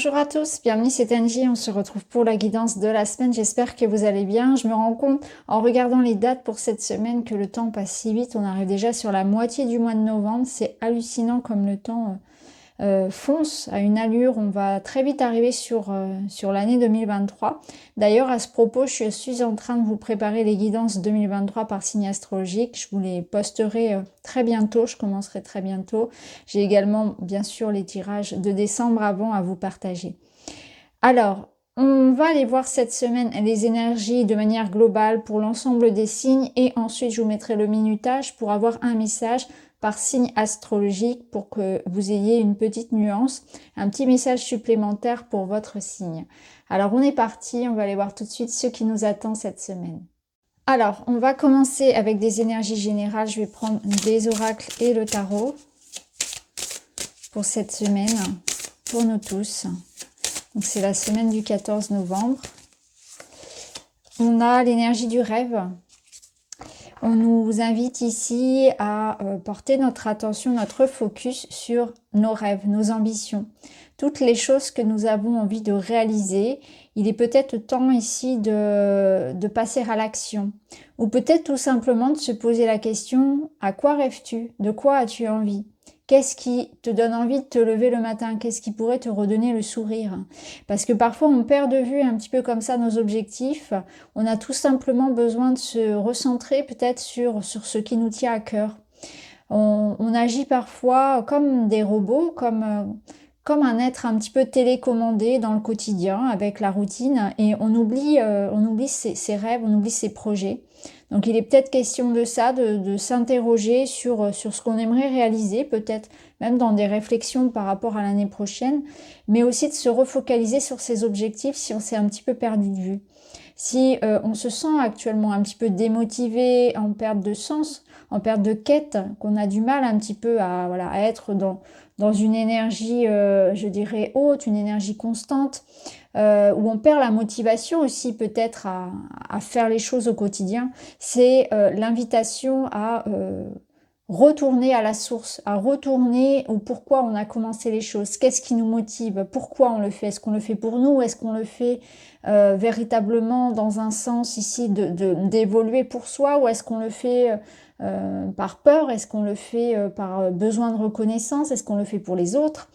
Bonjour à tous, bienvenue, c'est Angie, on se retrouve pour la guidance de la semaine, j'espère que vous allez bien. Je me rends compte en regardant les dates pour cette semaine que le temps passe si vite, on arrive déjà sur la moitié du mois de novembre, c'est hallucinant comme le temps fonce à une allure, on va très vite arriver sur l'année 2023. D'ailleurs, à ce propos, je suis en train de vous préparer les guidances 2023 par signe astrologique. Je vous les posterai très bientôt, je commencerai très bientôt. J'ai également, bien sûr, les tirages de décembre avant à vous partager. Alors, on va aller voir cette semaine les énergies de manière globale pour l'ensemble des signes et ensuite je vous mettrai le minutage pour avoir un message par signe astrologique pour que vous ayez une petite nuance, un petit message supplémentaire pour votre signe. Alors on est parti, on va aller voir tout de suite ce qui nous attend cette semaine. Alors, on va commencer avec des énergies générales. Je vais prendre des oracles et le tarot pour cette semaine, pour nous tous. Donc c'est la semaine du 14 novembre. On a l'énergie du rêve. On nous invite ici à porter notre attention, notre focus sur nos rêves, nos ambitions. Toutes les choses que nous avons envie de réaliser. Il est peut-être temps ici de passer à l'action. Ou peut-être tout simplement de se poser la question, à quoi rêves-tu? De quoi as-tu envie? Qu'est-ce qui te donne envie de te lever le matin? Qu'est-ce qui pourrait te redonner le sourire? Parce que parfois on perd de vue un petit peu comme ça nos objectifs. On a tout simplement besoin de se recentrer peut-être sur ce qui nous tient à cœur. On agit parfois comme des robots, comme un être un petit peu télécommandé dans le quotidien avec la routine et on oublie ses rêves, on oublie ses projets. Donc il est peut-être question de ça, de s'interroger sur ce qu'on aimerait réaliser, peut-être même dans des réflexions par rapport à l'année prochaine, mais aussi de se refocaliser sur ses objectifs si on s'est un petit peu perdu de vue. Si on se sent actuellement un petit peu démotivé, en perte de sens, en perte de quête, qu'on a du mal un petit peu à être dans une énergie, je dirais, haute, une énergie constante, où on perd la motivation aussi peut-être à faire les choses au quotidien, c'est l'invitation à retourner à la source, à retourner au pourquoi on a commencé les choses, qu'est-ce qui nous motive, pourquoi on le fait, est-ce qu'on le fait pour nous, est-ce qu'on le fait véritablement dans un sens ici d'évoluer pour soi ou est-ce qu'on le fait par peur, est-ce qu'on le fait par besoin de reconnaissance, est-ce qu'on le fait pour les autres?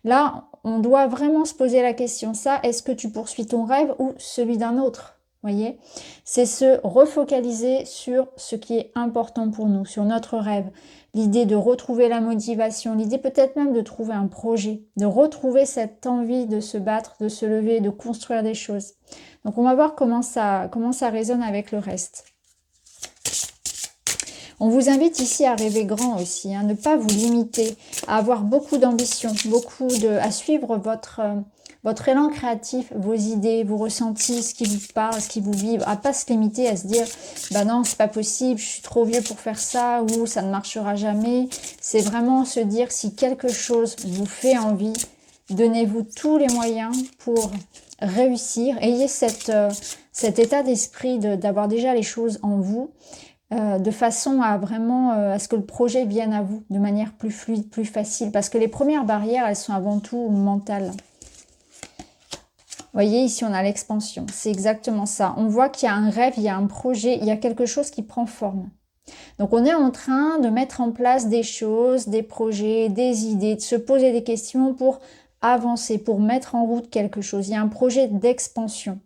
Là, on doit vraiment se poser la question, ça, est-ce que tu poursuis ton rêve ou celui d'un autre? Voyez, c'est se refocaliser sur ce qui est important pour nous, sur notre rêve. L'idée de retrouver la motivation, l'idée peut-être même de trouver un projet, de retrouver cette envie de se battre, de se lever, de construire des choses. Donc on va voir comment ça résonne avec le reste. On vous invite ici à rêver grand aussi, ne pas vous limiter, à avoir beaucoup d'ambition, à suivre votre élan créatif, vos idées, vos ressentis, ce qui vous parle, ce qui vous vibre, à pas se limiter à se dire bah non c'est pas possible, je suis trop vieux pour faire ça ou ça ne marchera jamais. C'est vraiment se dire si quelque chose vous fait envie, donnez-vous tous les moyens pour réussir. Ayez cet état d'esprit d'avoir déjà les choses en vous. De façon à vraiment à ce que le projet vienne à vous de manière plus fluide, plus facile. Parce que les premières barrières, elles sont avant tout mentales. Vous voyez, ici, on a l'expansion. C'est exactement ça. On voit qu'il y a un rêve, il y a un projet, il y a quelque chose qui prend forme. Donc, on est en train de mettre en place des choses, des projets, des idées, de se poser des questions pour avancer, pour mettre en route quelque chose. Il y a un projet d'expansion.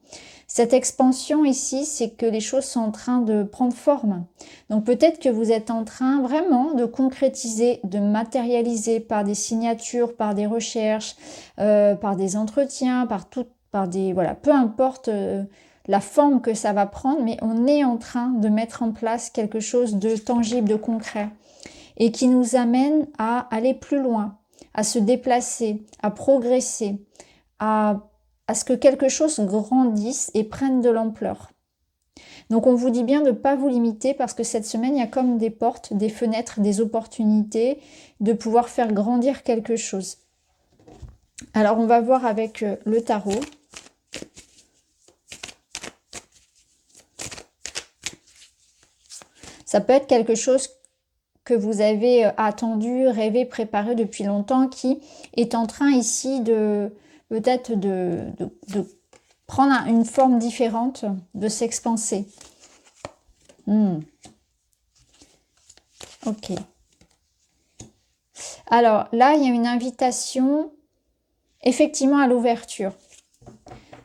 Cette expansion ici, c'est que les choses sont en train de prendre forme. Donc peut-être que vous êtes en train vraiment de concrétiser, de matérialiser par des signatures, par des recherches, par des entretiens, peu importe la forme que ça va prendre, mais on est en train de mettre en place quelque chose de tangible, de concret et qui nous amène à aller plus loin, à se déplacer, à progresser, à ce que quelque chose grandisse et prenne de l'ampleur. Donc on vous dit bien de ne pas vous limiter parce que cette semaine, il y a comme des portes, des fenêtres, des opportunités de pouvoir faire grandir quelque chose. Alors on va voir avec le tarot. Ça peut être quelque chose que vous avez attendu, rêvé, préparé depuis longtemps qui est en train ici de peut-être de prendre une forme différente, de s'expanser. Ok. Alors là, il y a une invitation effectivement à l'ouverture.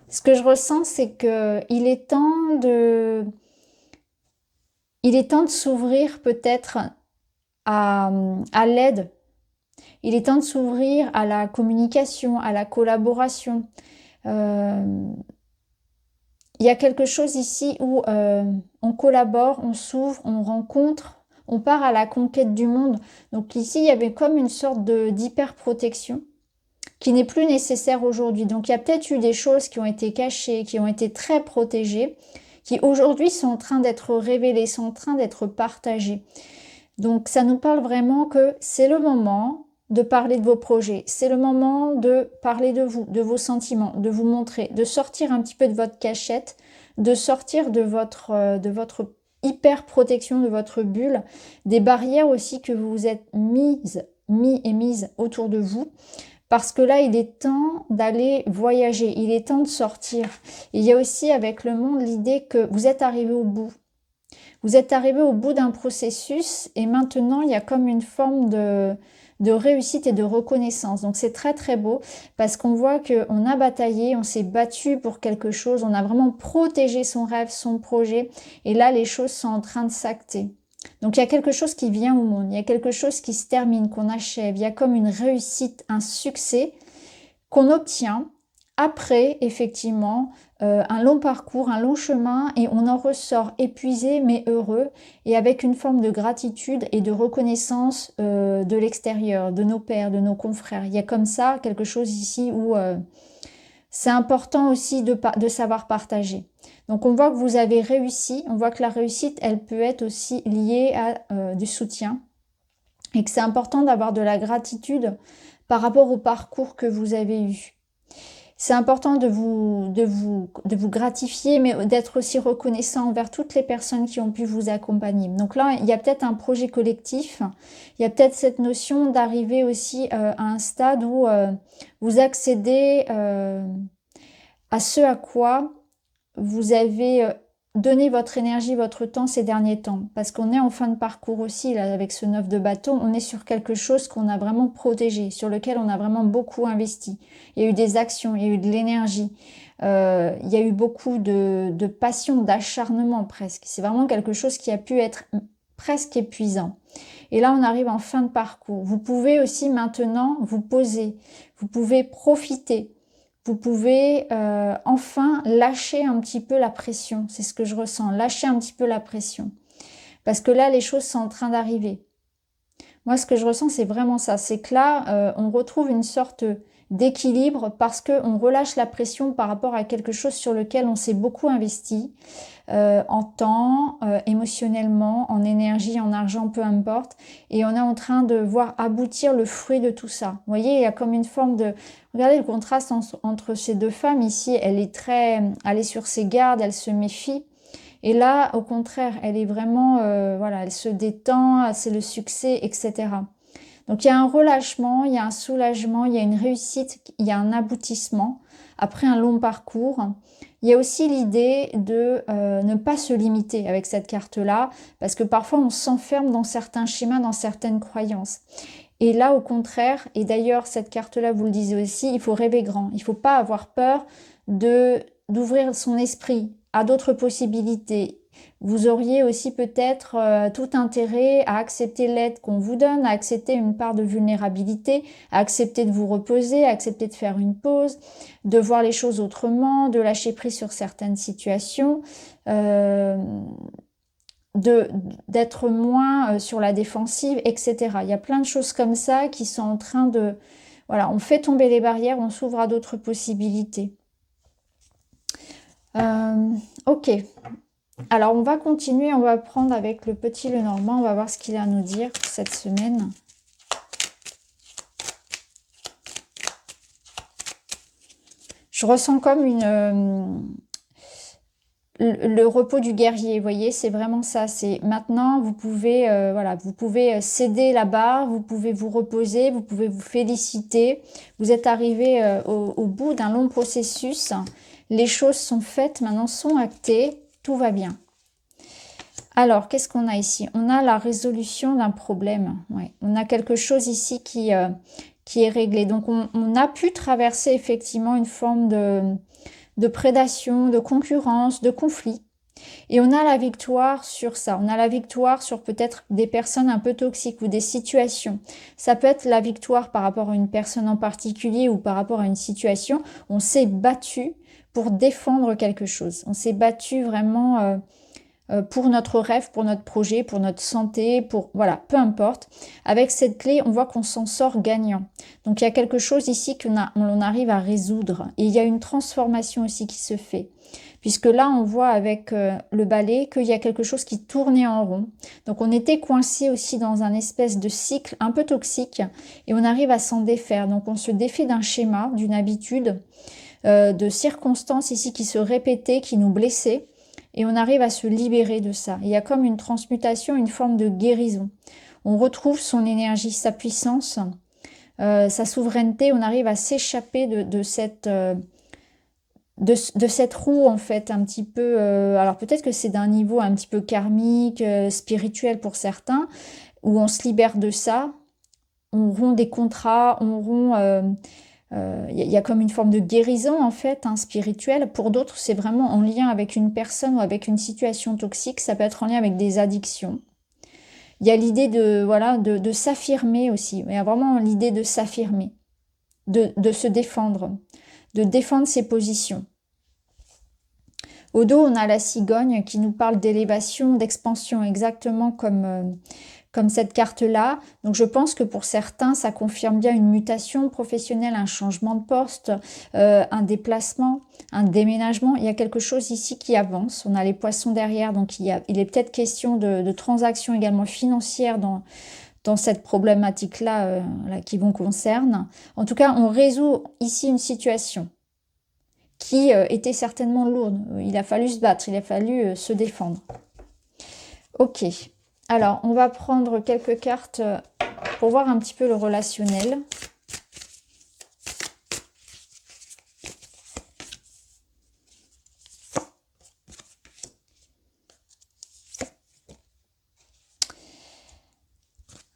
Ce que je ressens, c'est que il est temps de s'ouvrir peut-être à l'aide. Il est temps de s'ouvrir à la communication, à la collaboration. Il y a quelque chose ici où on collabore, on s'ouvre, on rencontre, on part à la conquête du monde. Donc ici, il y avait comme une sorte d'hyper-protection qui n'est plus nécessaire aujourd'hui. Donc il y a peut-être eu des choses qui ont été cachées, qui ont été très protégées, qui aujourd'hui sont en train d'être révélées, sont en train d'être partagées. Donc ça nous parle vraiment que c'est le moment de parler de vos projets, c'est le moment de parler de vous, de vos sentiments, de vous montrer, de sortir un petit peu de votre cachette, de sortir de votre hyper protection, de votre bulle, des barrières aussi que vous vous êtes mis et mises autour de vous. Parce que là, il est temps d'aller voyager, il est temps de sortir. Et il y a aussi avec le monde l'idée que vous êtes arrivé au bout. Vous êtes arrivé au bout d'un processus et maintenant, il y a comme une forme de réussite et de reconnaissance. Donc c'est très très beau parce qu'on voit qu'on a bataillé, on s'est battu pour quelque chose, on a vraiment protégé son rêve, son projet. Et là, les choses sont en train de s'acter. Donc il y a quelque chose qui vient au monde, il y a quelque chose qui se termine, qu'on achève, il y a comme une réussite, un succès qu'on obtient après effectivement un long parcours, un long chemin et on en ressort épuisé mais heureux et avec une forme de gratitude et de reconnaissance de l'extérieur, de nos pères, de nos confrères. Il y a comme ça quelque chose ici où c'est important aussi de savoir partager. Donc on voit que vous avez réussi, on voit que la réussite, elle peut être aussi liée à du soutien et que c'est important d'avoir de la gratitude par rapport au parcours que vous avez eu. C'est important de vous gratifier, mais d'être aussi reconnaissant envers toutes les personnes qui ont pu vous accompagner. Donc là, il y a peut-être un projet collectif, il y a peut-être cette notion d'arriver aussi à un stade où vous accédez à ce à quoi vous avez donné votre énergie, votre temps ces derniers temps. Parce qu'on est en fin de parcours aussi, là, avec ce 9 de bâton, on est sur quelque chose qu'on a vraiment protégé, sur lequel on a vraiment beaucoup investi. Il y a eu des actions, il y a eu de l'énergie, il y a eu beaucoup de passion, d'acharnement presque. C'est vraiment quelque chose qui a pu être presque épuisant. Et là, on arrive en fin de parcours. Vous pouvez aussi maintenant vous poser, vous pouvez profiter. Vous pouvez enfin lâcher un petit peu la pression. C'est ce que je ressens. Lâcher un petit peu la pression. Parce que là, les choses sont en train d'arriver. Moi, ce que je ressens, c'est vraiment ça. C'est que là, on retrouve une sorte d'équilibre parce qu'on relâche la pression par rapport à quelque chose sur lequel on s'est beaucoup investi. En temps, émotionnellement, en énergie, en argent, peu importe. Et on est en train de voir aboutir le fruit de tout ça. Vous voyez, il y a comme une forme de... Regardez le contraste entre ces deux femmes ici. Elle est sur ses gardes, elle se méfie. Et là, au contraire, elle est vraiment... voilà, elle se détend, c'est le succès, etc. Donc il y a un relâchement, il y a un soulagement, il y a une réussite, il y a un aboutissement après un long parcours. Il y a aussi l'idée de ne pas se limiter avec cette carte-là, parce que parfois on s'enferme dans certains schémas, dans certaines croyances. Et là, au contraire, et d'ailleurs cette carte-là, vous le disiez aussi, il faut rêver grand. Il ne faut pas avoir peur d'ouvrir son esprit à d'autres possibilités. Vous auriez aussi peut-être tout intérêt à accepter l'aide qu'on vous donne, à accepter une part de vulnérabilité, à accepter de vous reposer, à accepter de faire une pause, de voir les choses autrement, de lâcher prise sur certaines situations, d'être moins sur la défensive, etc. Il y a plein de choses comme ça qui sont en train de... Voilà, on fait tomber les barrières, on s'ouvre à d'autres possibilités. Ok. Alors, on va continuer, on va prendre avec le petit Lenormand, on va voir ce qu'il a à nous dire pour cette semaine. Je ressens comme le repos du guerrier, vous voyez, c'est vraiment ça. C'est maintenant, vous pouvez, voilà, vous pouvez céder la barre, vous pouvez vous reposer, vous pouvez vous féliciter. Vous êtes arrivé au bout d'un long processus. Les choses sont faites, maintenant sont actées, tout va bien. Alors, qu'est-ce qu'on a ici? On a la résolution d'un problème. Ouais. On a quelque chose ici qui est réglé. Donc, on a pu traverser effectivement une forme de prédation, de concurrence, de conflit. Et on a la victoire sur ça. On a la victoire sur peut-être des personnes un peu toxiques ou des situations. Ça peut être la victoire par rapport à une personne en particulier ou par rapport à une situation. On s'est battu pour défendre quelque chose. On s'est battu vraiment pour notre rêve, pour notre projet, pour notre santé, pour voilà, peu importe. Avec cette clé, on voit qu'on s'en sort gagnant. Donc il y a quelque chose ici on arrive à résoudre. Et il y a une transformation aussi qui se fait. Puisque là, on voit avec le balai qu'il y a quelque chose qui tournait en rond. Donc on était coincé aussi dans un espèce de cycle un peu toxique et on arrive à s'en défaire. Donc on se défait d'un schéma, d'une habitude, de circonstances ici qui se répétaient, qui nous blessaient. Et on arrive à se libérer de ça. Il y a comme une transmutation, une forme de guérison. On retrouve son énergie, sa puissance, sa souveraineté. On arrive à s'échapper de cette roue, en fait, un petit peu... alors peut-être que c'est d'un niveau un petit peu karmique, spirituel pour certains, où on se libère de ça. On rompt des contrats, on rompt... y a comme une forme de guérison en fait, hein, spirituelle. Pour d'autres, c'est vraiment en lien avec une personne ou avec une situation toxique. Ça peut être en lien avec des addictions. Il y a l'idée de voilà de s'affirmer aussi. Il y a vraiment l'idée de s'affirmer, de se défendre, de défendre ses positions. Au dos, on a la cigogne qui nous parle d'élévation, d'expansion, exactement comme cette carte-là. Donc je pense que pour certains, ça confirme bien une mutation professionnelle, un changement de poste, un déplacement, un déménagement. Il y a quelque chose ici qui avance. On a les poissons derrière, donc il est peut-être question de transactions également financières dans cette problématique-là là, qui vous concerne. En tout cas, on résout ici une situation qui était certainement lourde. Il a fallu se battre, il a fallu se défendre. Ok. Alors, on va prendre quelques cartes pour voir un petit peu le relationnel.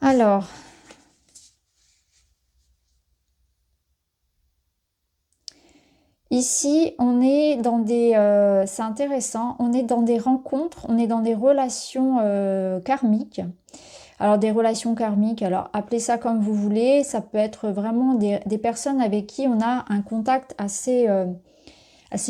Alors, ici, on est dans des... c'est intéressant, on est dans des rencontres, on est dans des relations karmiques. Alors des relations karmiques, alors appelez ça comme vous voulez, ça peut être vraiment des personnes avec qui on a un contact assez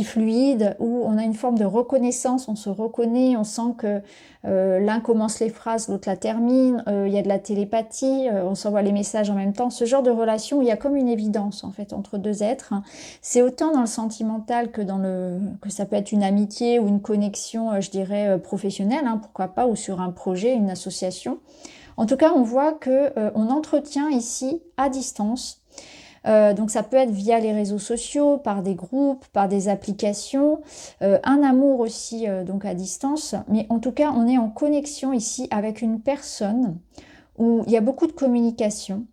fluide, où on a une forme de reconnaissance, on se reconnaît, on sent que l'un commence les phrases, l'autre la termine, il y a de la télépathie, on s'envoie les messages en même temps, ce genre de relation où il y a comme une évidence en fait entre deux êtres. C'est autant dans le sentimental que que ça peut être une amitié ou une connexion, je dirais, professionnelle, hein, pourquoi pas, ou sur un projet, une association. En tout cas, on voit que on entretient ici à distance. Donc ça peut être via les réseaux sociaux, par des groupes, par des applications, un amour aussi donc à distance. Mais en tout cas, on est en connexion ici avec une personne où il y a beaucoup de communication.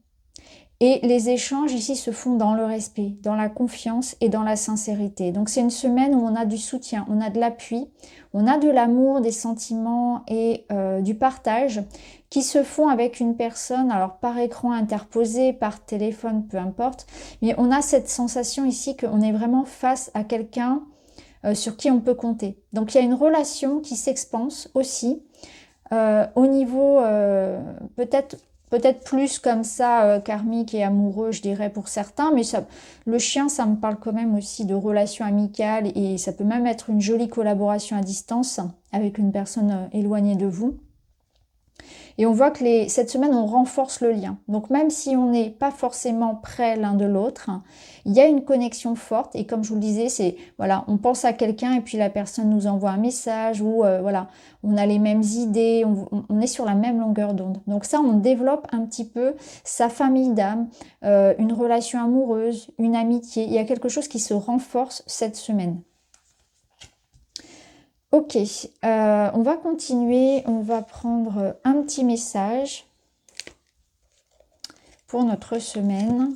Et les échanges ici se font dans le respect, dans la confiance et dans la sincérité. Donc c'est une semaine où on a du soutien, on a de l'appui, on a de l'amour, des sentiments et du partage qui se font avec une personne, alors par écran interposé, par téléphone, peu importe. Mais on a cette sensation ici qu'on est vraiment face à quelqu'un sur qui on peut compter. Donc il y a une relation qui s'expanse aussi au niveau peut-être plus comme ça, karmique et amoureux, je dirais pour certains, mais ça, le chien, ça me parle quand même aussi de relations amicales et ça peut même être une jolie collaboration à distance avec une personne éloignée de vous. Et on voit que cette semaine, on renforce le lien. Donc même si on n'est pas forcément près l'un de l'autre, il y a une connexion forte. Et comme je vous le disais, c'est voilà, on pense à quelqu'un et puis la personne nous envoie un message ou voilà, on a les mêmes idées, on est sur la même longueur d'onde. Donc ça, on développe un petit peu sa famille d'âme, une relation amoureuse, une amitié. Il y a quelque chose qui se renforce cette semaine. Ok, on va continuer, on va prendre un petit message pour notre semaine.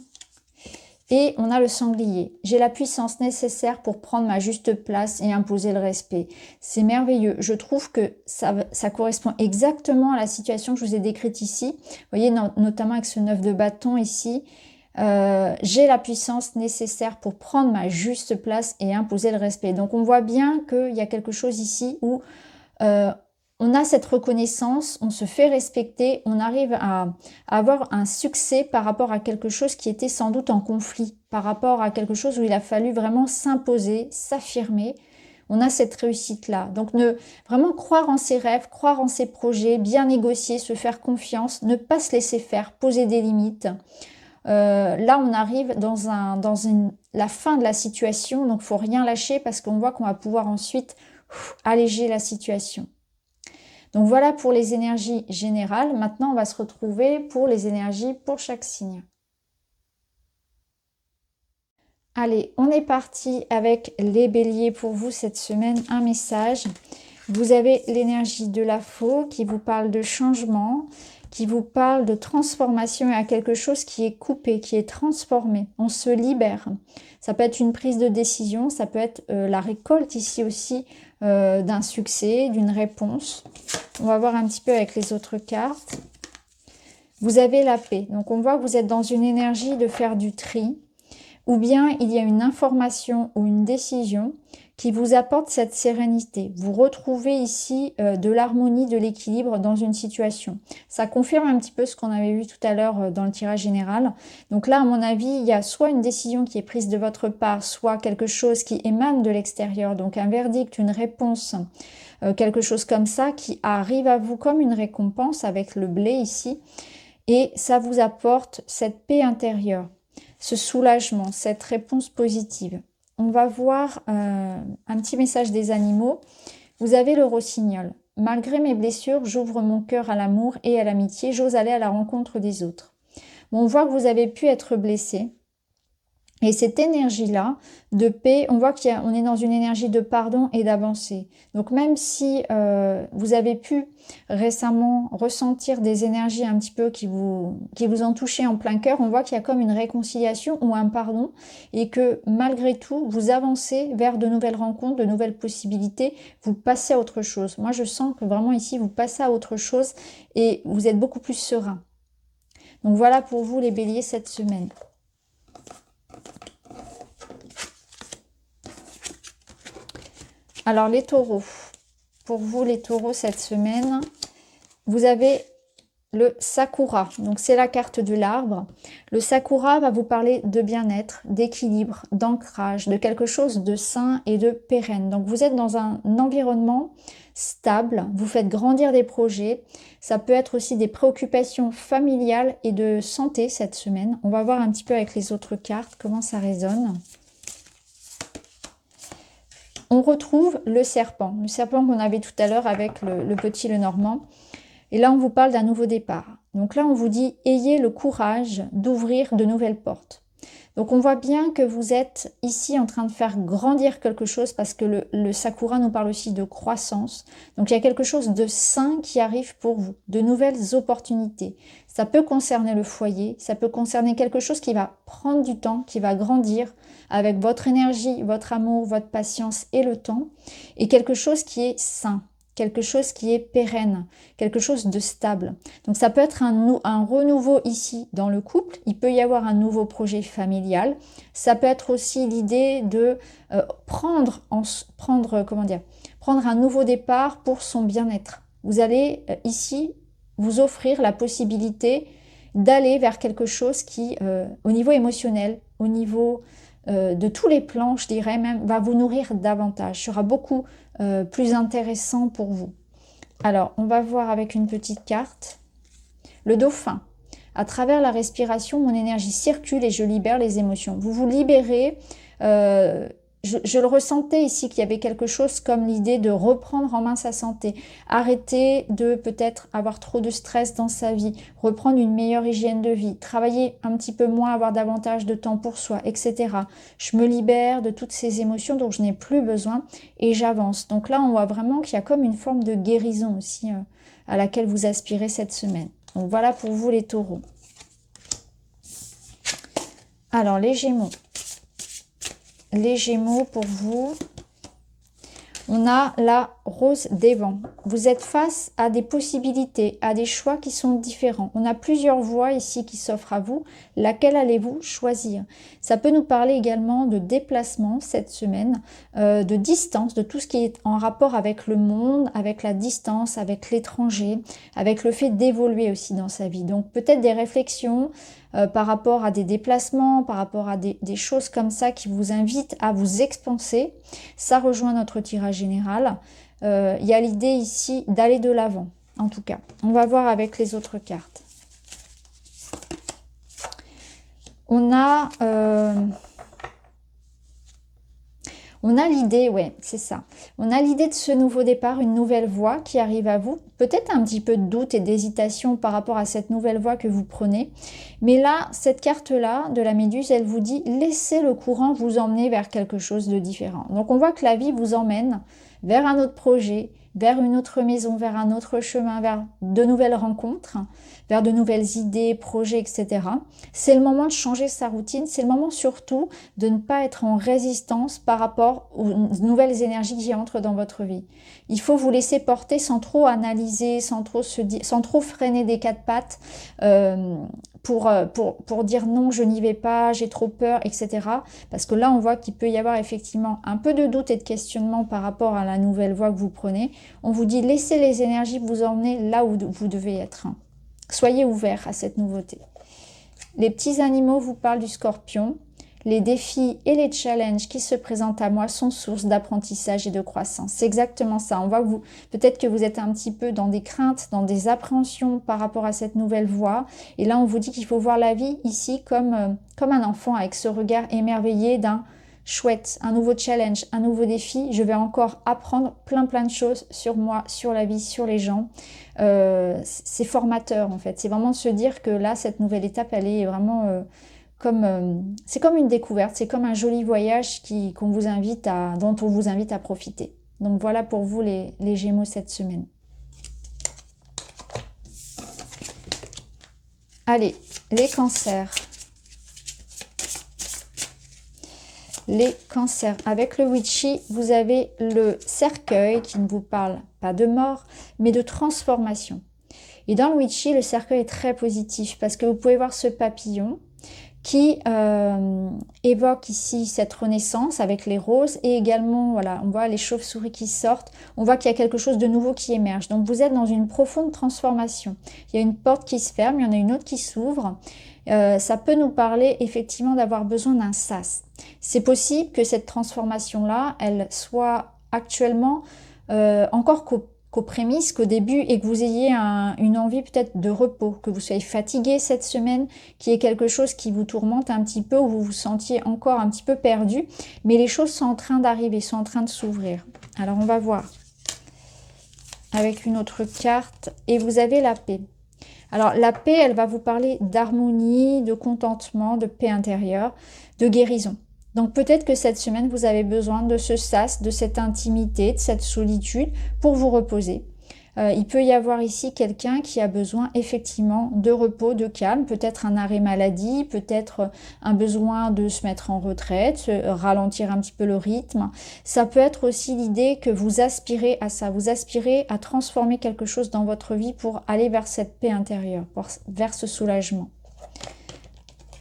Et on a le sanglier. J'ai la puissance nécessaire pour prendre ma juste place et imposer le respect. C'est merveilleux. Je trouve que ça correspond exactement à la situation que je vous ai décrite ici. Vous voyez, notamment avec ce 9 de bâton ici. J'ai la puissance nécessaire pour prendre ma juste place et imposer le respect. Donc on voit bien qu'il y a quelque chose ici où on a cette reconnaissance, on se fait respecter, on arrive à avoir un succès par rapport à quelque chose qui était sans doute en conflit, par rapport à quelque chose où il a fallu vraiment s'imposer, s'affirmer. On a cette réussite-là. Donc, vraiment croire en ses rêves, croire en ses projets, bien négocier, se faire confiance, ne pas se laisser faire, poser des limites. Là, on arrive dans la fin de la situation, donc il ne faut rien lâcher parce qu'on voit qu'on va pouvoir ensuite alléger la situation. Donc voilà pour les énergies générales. Maintenant, on va se retrouver pour les énergies pour chaque signe. Allez, on est parti avec les béliers pour vous cette semaine. Un message. Vous avez l'énergie de la faux qui vous parle de changement, qui vous parle de transformation et à quelque chose qui est coupé, qui est transformé. On se libère. Ça peut être une prise de décision, ça peut être la récolte ici aussi d'un succès, d'une réponse. On va voir un petit peu avec les autres cartes. Vous avez la paix. Donc on voit que vous êtes dans une énergie de faire du tri. Ou bien il y a une information ou une décision qui vous apporte cette sérénité. Vous retrouvez ici de l'harmonie, de l'équilibre dans une situation. Ça confirme un petit peu ce qu'on avait vu tout à l'heure dans le tirage général. Donc là, à mon avis, il y a soit une décision qui est prise de votre part, soit quelque chose qui émane de l'extérieur, donc un verdict, une réponse, quelque chose comme ça qui arrive à vous comme une récompense avec le blé ici. Et ça vous apporte cette paix intérieure, ce soulagement, cette réponse positive. On va voir un petit message des animaux. Vous avez le rossignol. Malgré mes blessures, j'ouvre mon cœur à l'amour et à l'amitié. J'ose aller à la rencontre des autres. Bon, on voit que vous avez pu être blessé. Et cette énergie-là de paix, on voit qu'on est dans une énergie de pardon et d'avancée. Donc même si vous avez pu récemment ressentir des énergies un petit peu qui vous ont touché en plein cœur, on voit qu'il y a comme une réconciliation ou un pardon et que malgré tout, vous avancez vers de nouvelles rencontres, de nouvelles possibilités, vous passez à autre chose. Moi, je sens que vraiment ici, vous passez à autre chose et vous êtes beaucoup plus serein. Donc voilà pour vous les béliers cette semaine. Alors les taureaux, pour vous les taureaux cette semaine, vous avez le sakura, donc c'est la carte de l'arbre. Le sakura va vous parler de bien-être, d'équilibre, d'ancrage, de quelque chose de sain et de pérenne. Donc vous êtes dans un environnement stable, vous faites grandir des projets, ça peut être aussi des préoccupations familiales et de santé cette semaine. On va voir un petit peu avec les autres cartes comment ça résonne. On retrouve le serpent qu'on avait tout à l'heure avec le petit Lenormand. Et là, on vous parle d'un nouveau départ. Donc là, on vous dit, ayez le courage d'ouvrir de nouvelles portes. Donc on voit bien que vous êtes ici en train de faire grandir quelque chose parce que le sakura nous parle aussi de croissance. Donc il y a quelque chose de sain qui arrive pour vous, de nouvelles opportunités. Ça peut concerner le foyer, ça peut concerner quelque chose qui va prendre du temps, qui va grandir avec votre énergie, votre amour, votre patience et le temps. Et quelque chose qui est sain, quelque chose qui est pérenne, quelque chose de stable. Donc ça peut être un renouveau ici dans le couple, il peut y avoir un nouveau projet familial, ça peut être aussi l'idée de prendre un nouveau départ pour son bien-être. Vous allez ici vous offrir la possibilité d'aller vers quelque chose qui, au niveau émotionnel, au niveau de tous les plans, je dirais même, va vous nourrir davantage, sera beaucoup plus intéressant pour vous. Alors, on va voir avec une petite carte. Le dauphin. À travers la respiration, mon énergie circule et je libère les émotions. Vous vous libérez, je le ressentais ici qu'il y avait quelque chose comme l'idée de reprendre en main sa santé, arrêter de peut-être avoir trop de stress dans sa vie, reprendre une meilleure hygiène de vie, travailler un petit peu moins, avoir davantage de temps pour soi, etc. Je me libère de toutes ces émotions dont je n'ai plus besoin et j'avance. Donc là, on voit vraiment qu'il y a comme une forme de guérison aussi à laquelle vous aspirez cette semaine. Donc voilà pour vous les taureaux. Alors les Gémeaux. Les Gémeaux pour vous, on a la rose des vents. Vous êtes face à des possibilités, à des choix qui sont différents. On a plusieurs voies ici qui s'offrent à vous. Laquelle allez-vous choisir? Ça peut nous parler également de déplacement cette semaine, de distance, de tout ce qui est en rapport avec le monde, avec la distance, avec l'étranger, avec le fait d'évoluer aussi dans sa vie. Donc peut-être des réflexions par rapport à des déplacements, par rapport à des choses comme ça qui vous invitent à vous expanser. Ça rejoint notre tirage général. Il y a l'idée ici d'aller de l'avant, en tout cas. On va voir avec les autres cartes. On a l'idée, ouais, c'est ça. On a l'idée de ce nouveau départ, une nouvelle voie qui arrive à vous. Peut-être un petit peu de doute et d'hésitation par rapport à cette nouvelle voie que vous prenez. Mais là, cette carte-là de la Méduse, elle vous dit, laissez le courant vous emmener vers quelque chose de différent. Donc, on voit que la vie vous emmène vers un autre projet, vers une autre maison, vers un autre chemin, vers de nouvelles rencontres, vers de nouvelles idées, projets, etc. C'est le moment de changer sa routine, c'est le moment surtout de ne pas être en résistance par rapport aux nouvelles énergies qui entrent dans votre vie. Il faut vous laisser porter sans trop analyser, sans trop freiner des quatre pattes pour dire non, je n'y vais pas, j'ai trop peur, etc. Parce que là, on voit qu'il peut y avoir effectivement un peu de doute et de questionnement par rapport à la nouvelle voie que vous prenez. On vous dit, laissez les énergies vous emmener là où vous devez être. Soyez ouverts à cette nouveauté. Les petits animaux vous parlent du scorpion. Les défis et les challenges qui se présentent à moi sont source d'apprentissage et de croissance. C'est exactement ça. On voit que peut-être que vous êtes un petit peu dans des craintes, dans des appréhensions par rapport à cette nouvelle voie. Et là, on vous dit qu'il faut voir la vie ici comme un enfant avec ce regard émerveillé d'un chouette, un nouveau challenge, un nouveau défi. Je vais encore apprendre plein de choses sur moi, sur la vie, sur les gens. C'est formateur en fait. C'est vraiment de se dire que là, cette nouvelle étape, elle est vraiment... c'est comme une découverte, c'est comme un joli voyage dont on vous invite à profiter. Donc voilà pour vous les Gémeaux cette semaine. Allez, les cancers. Les cancers. Avec le Witchy, vous avez le cercueil qui ne vous parle pas de mort, mais de transformation. Et dans le Witchy, le cercueil est très positif parce que vous pouvez voir ce papillon qui évoque ici cette renaissance avec les roses et également, voilà, on voit les chauves-souris qui sortent, on voit qu'il y a quelque chose de nouveau qui émerge. Donc vous êtes dans une profonde transformation. Il y a une porte qui se ferme, il y en a une autre qui s'ouvre. Ça peut nous parler effectivement d'avoir besoin d'un sas. C'est possible que cette transformation-là, elle soit actuellement encore qu'aux prémices, qu'au début, et que vous ayez une envie peut-être de repos, que vous soyez fatigué cette semaine, qu'il y ait quelque chose qui vous tourmente un petit peu, ou vous vous sentiez encore un petit peu perdu, mais les choses sont en train d'arriver, sont en train de s'ouvrir. Alors on va voir avec une autre carte, et vous avez la paix. Alors la paix, elle va vous parler d'harmonie, de contentement, de paix intérieure, de guérison. Donc peut-être que cette semaine, vous avez besoin de ce sas, de cette intimité, de cette solitude pour vous reposer. Il peut y avoir ici quelqu'un qui a besoin effectivement de repos, de calme, peut-être un arrêt maladie, peut-être un besoin de se mettre en retraite, ralentir un petit peu le rythme. Ça peut être aussi l'idée que vous aspirez à ça, vous aspirez à transformer quelque chose dans votre vie pour aller vers cette paix intérieure, vers ce soulagement.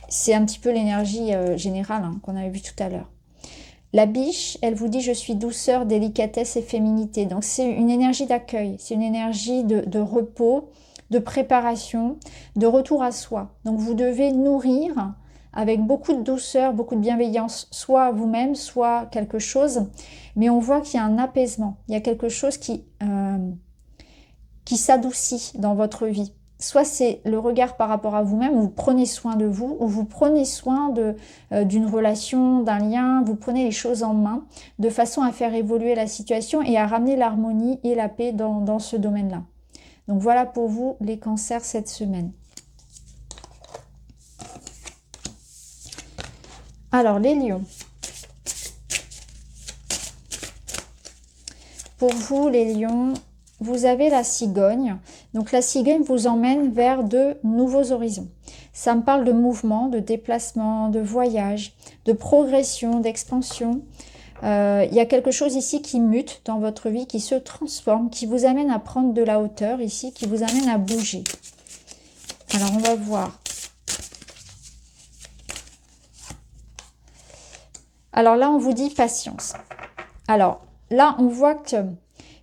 C'est un petit peu l'énergie générale qu'on avait vue tout à l'heure. La biche, elle vous dit « je suis douceur, délicatesse et féminité ». Donc c'est une énergie d'accueil, c'est une énergie de repos, de préparation, de retour à soi. Donc vous devez nourrir avec beaucoup de douceur, beaucoup de bienveillance, soit vous-même, soit quelque chose. Mais on voit qu'il y a un apaisement, il y a quelque chose qui s'adoucit dans votre vie. soit c'est le regard par rapport à vous-même, vous prenez soin de vous, ou vous prenez soin d'une relation, d'un lien, vous prenez les choses en main, de façon à faire évoluer la situation et à ramener l'harmonie et la paix dans ce domaine-là. Donc voilà pour vous les cancers cette semaine. Alors les lions. Pour vous les lions, vous avez la cigogne. Donc la cigogne vous emmène vers de nouveaux horizons. Ça me parle de mouvement, de déplacement, de voyage, de progression, d'expansion. Il y a quelque chose ici qui mute dans votre vie, qui se transforme, qui vous amène à prendre de la hauteur ici, qui vous amène à bouger. Alors on va voir. Alors là on vous dit patience. Alors là on voit qu'il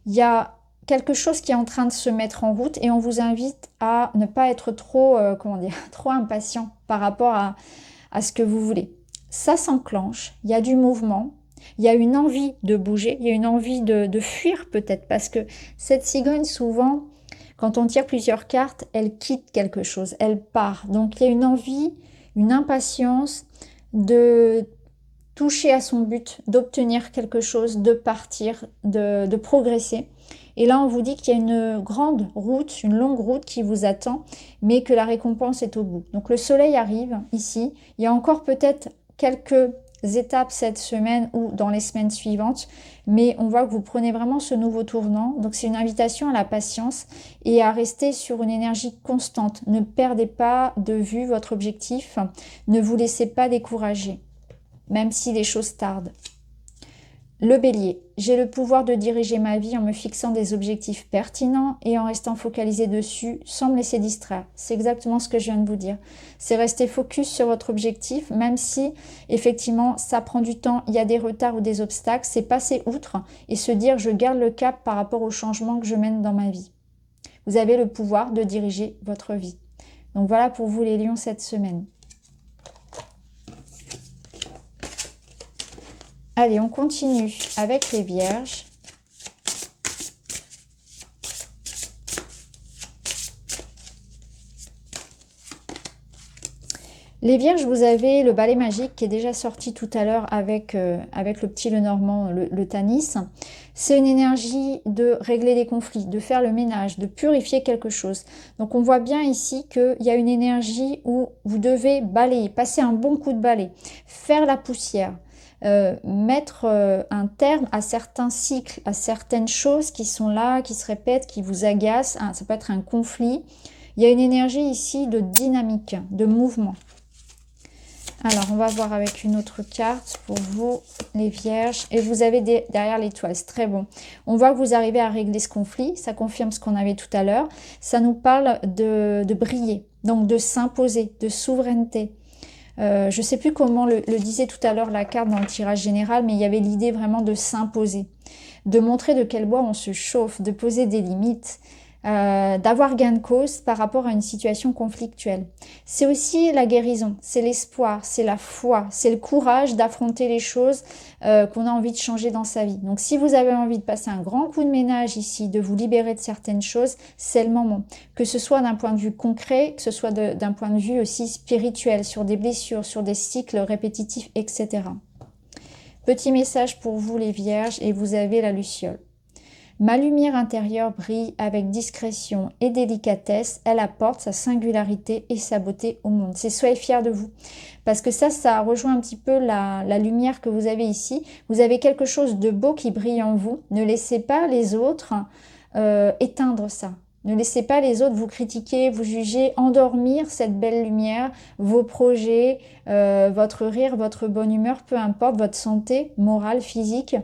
y a quelque chose qui est en train de se mettre en route et on vous invite à ne pas être trop, comment dire, trop impatient par rapport à ce que vous voulez. Ça s'enclenche, il y a du mouvement. Il y a une envie de bouger, il y a une envie de fuir peut-être, parce que cette cigogne, souvent, quand on tire plusieurs cartes, elle quitte quelque chose, elle part. Donc il y a une envie, une impatience de toucher à son but, d'obtenir quelque chose, de partir, de progresser. Et là, on vous dit qu'il y a une grande route, une longue route qui vous attend, mais que la récompense est au bout. Donc le soleil arrive ici, il y a encore peut-être quelques étapes cette semaine ou dans les semaines suivantes, mais on voit que vous prenez vraiment ce nouveau tournant. Donc c'est une invitation à la patience et à rester sur une énergie constante. Ne perdez pas de vue votre objectif, ne vous laissez pas décourager, même si les choses tardent. Le bélier, j'ai le pouvoir de diriger ma vie en me fixant des objectifs pertinents et en restant focalisé dessus sans me laisser distraire. C'est exactement ce que je viens de vous dire. C'est rester focus sur votre objectif, même si effectivement ça prend du temps, il y a des retards ou des obstacles, c'est passer outre et se dire je garde le cap par rapport aux changements que je mène dans ma vie. Vous avez le pouvoir de diriger votre vie. Donc voilà pour vous les lions cette semaine. Allez, on continue avec les vierges. Les vierges, vous avez le balai magique qui est déjà sorti tout à l'heure avec le petit Lenormand, le Tanis. C'est une énergie de régler des conflits, de faire le ménage, de purifier quelque chose. Donc on voit bien ici qu'il y a une énergie où vous devez balayer, passer un bon coup de balai, faire la poussière. Mettre un terme à certains cycles, à certaines choses qui sont là, qui se répètent, qui vous agacent. Ça peut être un conflit. Il y a une énergie ici de dynamique, de mouvement. Alors, on va voir avec une autre carte pour vous, les vierges. Et vous avez derrière l'étoile, c'est très bon. On voit que vous arrivez à régler ce conflit. Ça confirme ce qu'on avait tout à l'heure. Ça nous parle de briller, donc de s'imposer, de souveraineté. Je ne sais plus comment le disait tout à l'heure la carte dans le tirage général, mais il y avait l'idée vraiment de s'imposer, de montrer de quel bois on se chauffe, de poser des limites, d'avoir gain de cause par rapport à une situation conflictuelle. C'est aussi la guérison, c'est l'espoir, c'est la foi, c'est le courage d'affronter les choses qu'on a envie de changer dans sa vie. Donc si vous avez envie de passer un grand coup de ménage ici, de vous libérer de certaines choses, c'est le moment. Que ce soit d'un point de vue concret, que ce soit d'un point de vue aussi spirituel, sur des blessures, sur des cycles répétitifs, etc. Petit message pour vous les vierges, et vous avez la luciole. Ma lumière intérieure brille avec discrétion et délicatesse. Elle apporte sa singularité et sa beauté au monde. C'est soyez fiers de vous. Parce que ça rejoint un petit peu la lumière que vous avez ici. Vous avez quelque chose de beau qui brille en vous. Ne laissez pas les autres éteindre ça. Ne laissez pas les autres vous critiquer, vous juger, endormir cette belle lumière, vos projets, votre rire, votre bonne humeur, peu importe, votre santé morale, physique.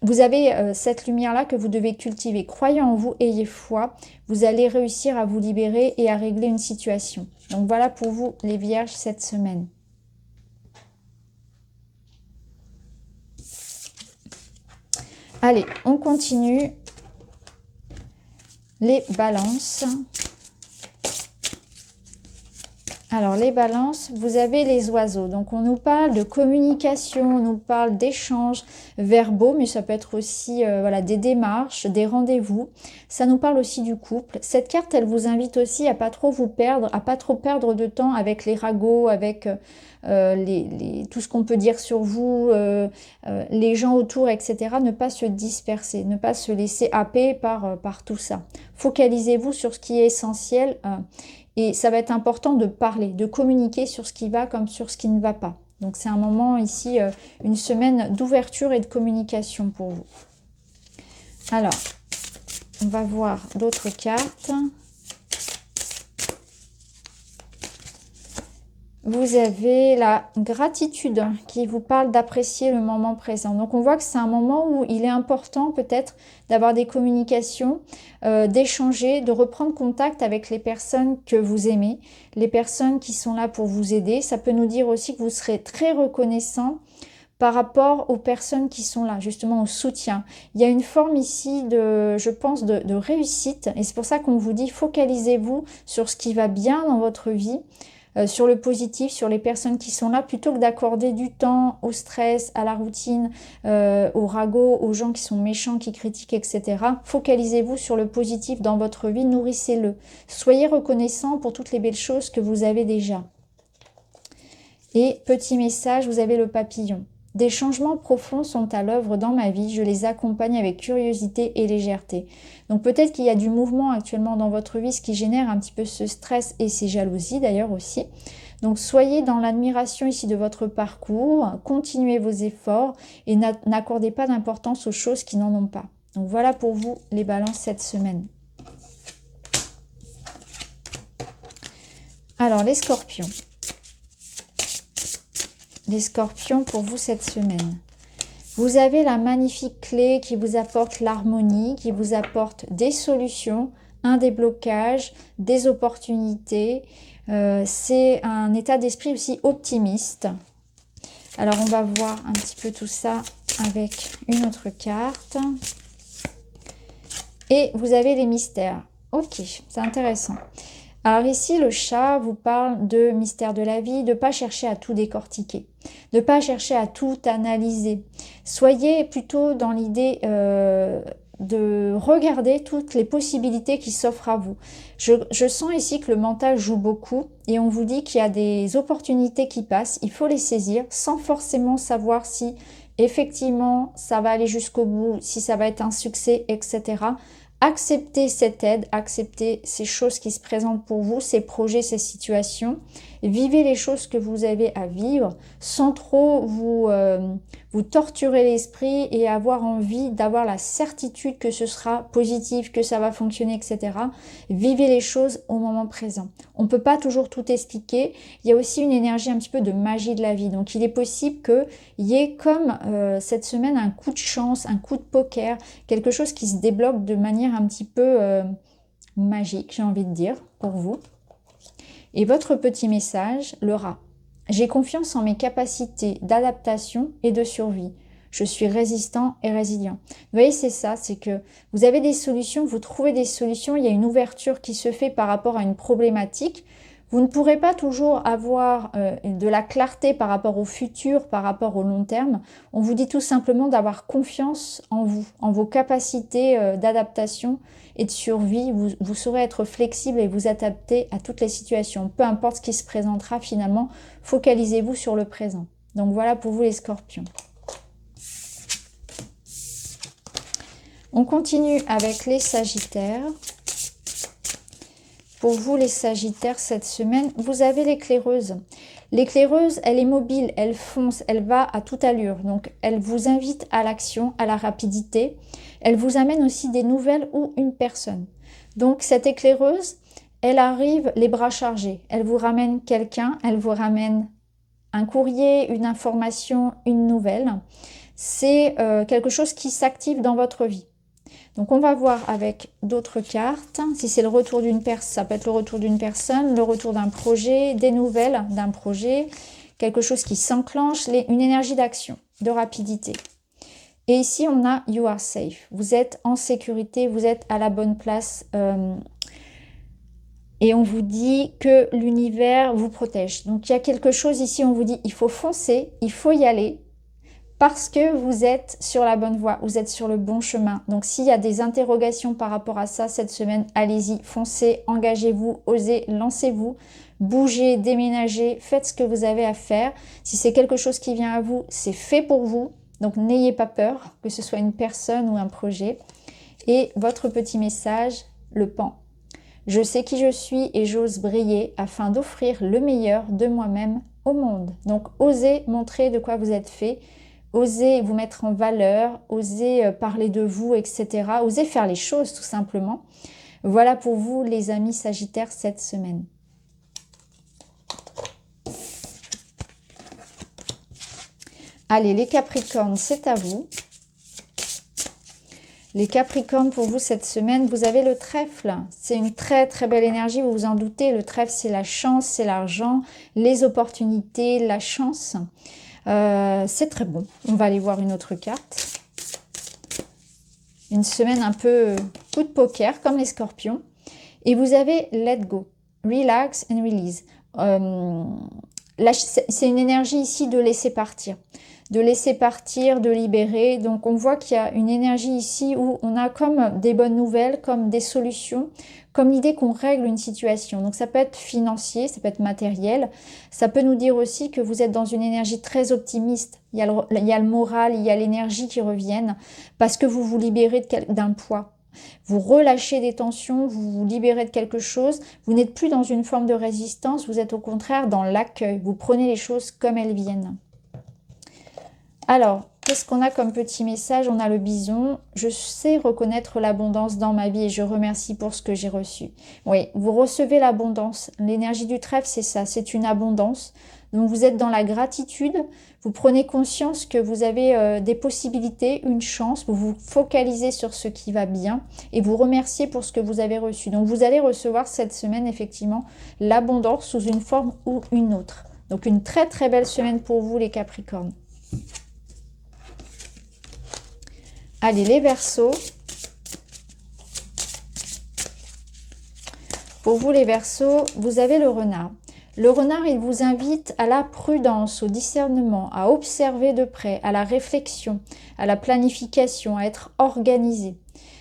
Vous avez cette lumière-là que vous devez cultiver. Croyez en vous, ayez foi. Vous allez réussir à vous libérer et à régler une situation. Donc voilà pour vous les vierges cette semaine. Allez, on continue. Les balances. Alors, les balances, vous avez les oiseaux. Donc, on nous parle de communication, on nous parle d'échanges verbaux, mais ça peut être aussi voilà, des démarches, des rendez-vous. Ça nous parle aussi du couple. Cette carte, elle vous invite aussi à pas trop vous perdre, à pas trop perdre de temps avec les ragots, avec tout ce qu'on peut dire sur vous, les gens autour, etc. Ne pas se disperser, ne pas se laisser happer par tout ça. Focalisez-vous sur ce qui est essentiel. Et ça va être important de parler, de communiquer sur ce qui va comme sur ce qui ne va pas. Donc c'est un moment ici, une semaine d'ouverture et de communication pour vous. Alors, on va voir d'autres cartes. Vous avez la gratitude qui vous parle d'apprécier le moment présent. Donc on voit que c'est un moment où il est important peut-être d'avoir des communications, d'échanger, de reprendre contact avec les personnes que vous aimez, les personnes qui sont là pour vous aider. Ça peut nous dire aussi que vous serez très reconnaissant par rapport aux personnes qui sont là, justement au soutien. Il y a une forme ici de, je pense, de réussite. Et c'est pour ça qu'on vous dit, focalisez-vous sur ce qui va bien dans votre vie. Sur le positif, sur les personnes qui sont là, plutôt que d'accorder du temps au stress, à la routine, au ragot, aux gens qui sont méchants, qui critiquent, etc. Focalisez-vous sur le positif dans votre vie, nourrissez-le. Soyez reconnaissant pour toutes les belles choses que vous avez déjà. Et petit message, vous avez le papillon. Des changements profonds sont à l'œuvre dans ma vie, je les accompagne avec curiosité et légèreté. Donc peut-être qu'il y a du mouvement actuellement dans votre vie, ce qui génère un petit peu ce stress et ces jalousies d'ailleurs aussi. Donc soyez dans l'admiration ici de votre parcours, continuez vos efforts et n'accordez pas d'importance aux choses qui n'en ont pas. Donc voilà pour vous les balances cette semaine. Alors les scorpions. Les scorpions pour vous cette semaine. Vous avez la magnifique clé qui vous apporte l'harmonie, qui vous apporte des solutions, un déblocage, des opportunités. C'est un état d'esprit aussi optimiste. Alors on va voir un petit peu tout ça avec une autre carte. Et vous avez les mystères. Ok, c'est intéressant. Alors ici, le chat vous parle de mystère de la vie, de ne pas chercher à tout décortiquer, de ne pas chercher à tout analyser. Soyez plutôt dans l'idée de regarder toutes les possibilités qui s'offrent à vous. Je sens ici que le mental joue beaucoup et on vous dit qu'il y a des opportunités qui passent, il faut les saisir sans forcément savoir si effectivement ça va aller jusqu'au bout, si ça va être un succès, etc. Acceptez cette aide, acceptez ces choses qui se présentent pour vous, ces projets, ces situations. Vivez les choses que vous avez à vivre sans trop vous torturer l'esprit et avoir envie d'avoir la certitude que ce sera positif, que ça va fonctionner, etc. Vivez les choses au moment présent. On ne peut pas toujours tout expliquer. Il y a aussi une énergie un petit peu de magie de la vie. Donc il est possible qu'il y ait comme cette semaine un coup de chance, un coup de poker, quelque chose qui se débloque de manière un petit peu magique, j'ai envie de dire, pour vous. Et votre petit message, le rat. J'ai confiance en mes capacités d'adaptation et de survie. Je suis résistant et résilient. Vous voyez, c'est ça, c'est que vous avez des solutions, vous trouvez des solutions, il y a une ouverture qui se fait par rapport à une problématique. Vous ne pourrez pas toujours avoir de la clarté par rapport au futur, par rapport au long terme. On vous dit tout simplement d'avoir confiance en vous, en vos capacités d'adaptation et de survie. Vous saurez être flexible et vous adapter à toutes les situations. Peu importe ce qui se présentera finalement, focalisez-vous sur le présent. Donc voilà pour vous les scorpions. On continue avec les sagittaires. Pour vous les sagittaires cette semaine, vous avez l'éclaireuse. L'éclaireuse, elle est mobile, elle fonce, elle va à toute allure. Donc elle vous invite à l'action, à la rapidité. Elle vous amène aussi des nouvelles ou une personne. Donc cette éclaireuse, elle arrive les bras chargés. Elle vous ramène quelqu'un, elle vous ramène un courrier, une information, une nouvelle. C'est quelque chose qui s'active dans votre vie. Donc on va voir avec d'autres cartes, si c'est le retour d'une personne, ça peut être le retour d'une personne, le retour d'un projet, des nouvelles d'un projet, quelque chose qui s'enclenche, une énergie d'action, de rapidité. Et ici on a You are safe, vous êtes en sécurité, vous êtes à la bonne place. Et on vous dit que l'univers vous protège. Donc il y a quelque chose ici, on vous dit il faut foncer, il faut y aller. Parce que vous êtes sur la bonne voie, vous êtes sur le bon chemin. Donc s'il y a des interrogations par rapport à ça cette semaine, allez-y, foncez, engagez-vous, osez, lancez-vous, bougez, déménagez, faites ce que vous avez à faire. Si c'est quelque chose qui vient à vous, c'est fait pour vous. Donc n'ayez pas peur, que ce soit une personne ou un projet. Et votre petit message, le pan. Je sais qui je suis et j'ose briller afin d'offrir le meilleur de moi-même au monde. Donc osez montrer de quoi vous êtes fait. Osez vous mettre en valeur, osez parler de vous, etc. Osez faire les choses tout simplement. Voilà pour vous les amis Sagittaires cette semaine. Allez les Capricornes, c'est à vous. Les Capricornes, pour vous cette semaine, vous avez le trèfle. C'est une très très belle énergie, vous vous en doutez. Le trèfle, c'est la chance, c'est l'argent, les opportunités, la chance. C'est très bon. On va aller voir une autre carte. Une semaine un peu coup de poker, comme les scorpions. Et vous avez let go, relax and release. C'est une énergie ici de laisser partir. De laisser partir, de libérer. Donc on voit qu'il y a une énergie ici où on a comme des bonnes nouvelles, comme des solutions, comme l'idée qu'on règle une situation. Donc ça peut être financier, ça peut être matériel. Ça peut nous dire aussi que vous êtes dans une énergie très optimiste. Il y a le moral, il y a l'énergie qui reviennent parce que vous vous libérez d'un poids. Vous relâchez des tensions, vous vous libérez de quelque chose. Vous n'êtes plus dans une forme de résistance, vous êtes au contraire dans l'accueil. Vous prenez les choses comme elles viennent. Alors, qu'est-ce qu'on a comme petit message? On a le bison. Je sais reconnaître l'abondance dans ma vie et je remercie pour ce que j'ai reçu. Oui, vous recevez l'abondance. L'énergie du trèfle, c'est ça, c'est une abondance. Donc, vous êtes dans la gratitude. Vous prenez conscience que vous avez des possibilités, une chance. Vous vous focalisez sur ce qui va bien et vous remerciez pour ce que vous avez reçu. Donc, vous allez recevoir cette semaine, effectivement, l'abondance sous une forme ou une autre. Donc, une très, très belle semaine pour vous, les Capricornes. Allez, les Verseaux. Pour vous, les Verseaux, vous avez le renard. Le renard, il vous invite à la prudence, au discernement, à observer de près, à la réflexion, à la planification, à être organisé.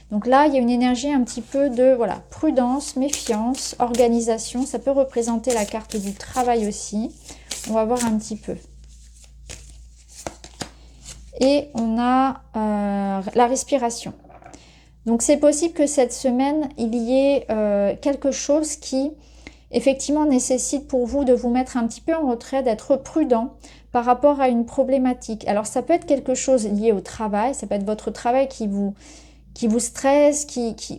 Donc là, il y a une énergie un petit peu de voilà, prudence, méfiance, organisation. Ça peut représenter la carte du travail aussi. On va voir un petit peu. Et on a la respiration. Donc c'est possible que cette semaine, il y ait quelque chose qui effectivement nécessite pour vous de vous mettre un petit peu en retrait, d'être prudent par rapport à une problématique. Alors ça peut être quelque chose lié au travail, ça peut être votre travail qui vous stresse,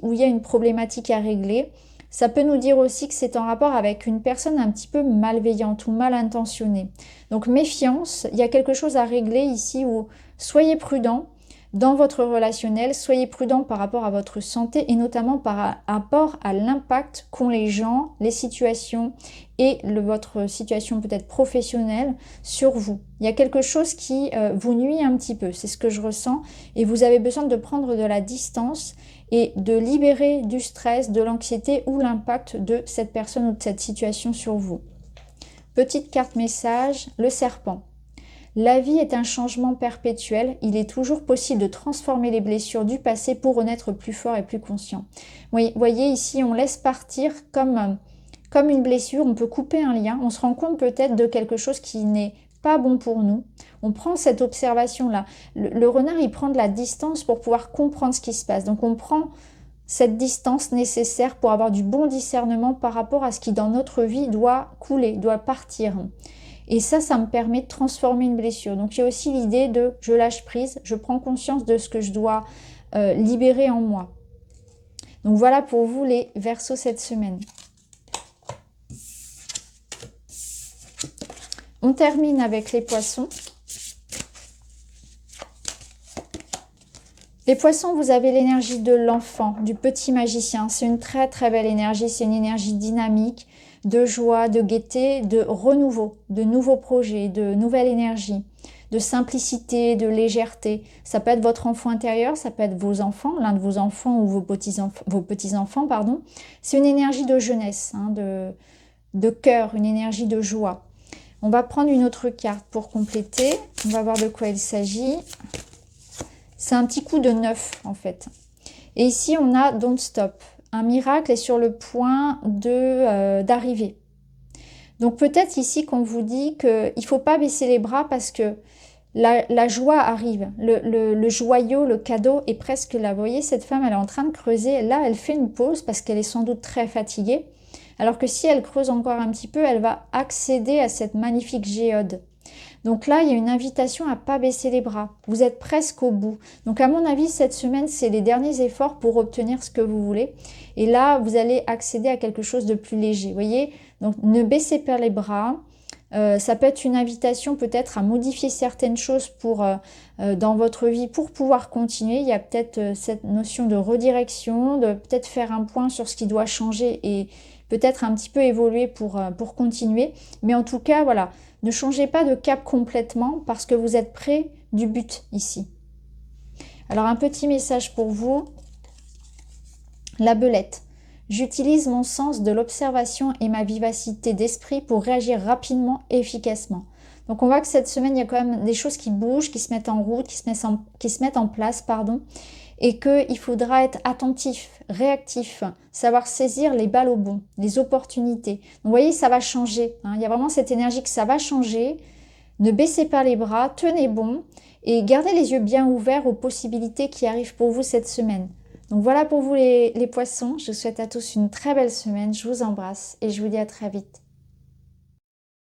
où il y a une problématique à régler. Ça peut nous dire aussi que c'est en rapport avec une personne un petit peu malveillante ou mal intentionnée. Donc méfiance, il y a quelque chose à régler ici où soyez prudent dans votre relationnel, soyez prudent par rapport à votre santé et notamment par rapport à l'impact qu'ont les gens, les situations et votre situation peut-être professionnelle sur vous. Il y a quelque chose qui vous nuit un petit peu, c'est ce que je ressens et vous avez besoin de prendre de la distance et de libérer du stress, de l'anxiété ou l'impact de cette personne ou de cette situation sur vous. Petite carte message, le serpent. La vie est un changement perpétuel. Il est toujours possible de transformer les blessures du passé pour renaître plus fort et plus conscient. Oui, voyez ici, on laisse partir comme une blessure. On peut couper un lien. On se rend compte peut-être de quelque chose qui n'est pas bon pour nous. On prend cette observation-là. Le renard, il prend de la distance pour pouvoir comprendre ce qui se passe. Donc, on prend cette distance nécessaire pour avoir du bon discernement par rapport à ce qui, dans notre vie, doit couler, doit partir. Et ça me permet de transformer une blessure. Donc, il y a aussi l'idée de je lâche prise, je prends conscience de ce que je dois libérer en moi. Donc, voilà pour vous les Verseaux cette semaine. On termine avec les Poissons. Les Poissons, vous avez l'énergie de l'enfant, du petit magicien. C'est une très très belle énergie, c'est une énergie dynamique, de joie, de gaieté, de renouveau, de nouveaux projets, de nouvelle énergie, de simplicité, de légèreté. Ça peut être votre enfant intérieur, ça peut être vos enfants, l'un de vos enfants ou vos petits-enfants, pardon. C'est une énergie de jeunesse, hein, de cœur, une énergie de joie. On va prendre une autre carte pour compléter. On va voir de quoi il s'agit. C'est un petit coup de neuf, en fait. Et ici, on a Don't Stop. Un miracle est sur le point d'arriver. Donc peut-être ici qu'on vous dit qu'il ne faut pas baisser les bras parce que la joie arrive. Le joyau, le cadeau est presque là. Vous voyez, cette femme, elle est en train de creuser. Là, elle fait une pause parce qu'elle est sans doute très fatiguée. Alors que si elle creuse encore un petit peu, elle va accéder à cette magnifique géode. Donc là, il y a une invitation à ne pas baisser les bras. Vous êtes presque au bout. Donc à mon avis, cette semaine, c'est les derniers efforts pour obtenir ce que vous voulez. Et là, vous allez accéder à quelque chose de plus léger. Vous voyez? Donc ne baissez pas les bras. Ça peut être une invitation peut-être à modifier certaines choses dans votre vie pour pouvoir continuer. Il y a peut-être cette notion de redirection, de peut-être faire un point sur ce qui doit changer et peut-être un petit peu évoluer pour continuer. Mais en tout cas, voilà, ne changez pas de cap complètement parce que vous êtes près du but ici. Alors un petit message pour vous. La belette. J'utilise mon sens de l'observation et ma vivacité d'esprit pour réagir rapidement et efficacement. Donc on voit que cette semaine, il y a quand même des choses qui bougent, qui se mettent en route, qui se mettent en place, pardon, et qu'il faudra être attentif, réactif, savoir saisir les balles au bon, les opportunités. Donc vous voyez, ça va changer, hein. Il y a vraiment cette énergie que ça va changer. Ne baissez pas les bras, tenez bon et gardez les yeux bien ouverts aux possibilités qui arrivent pour vous cette semaine. Donc voilà pour vous les poissons, je vous souhaite à tous une très belle semaine, je vous embrasse et je vous dis à très vite.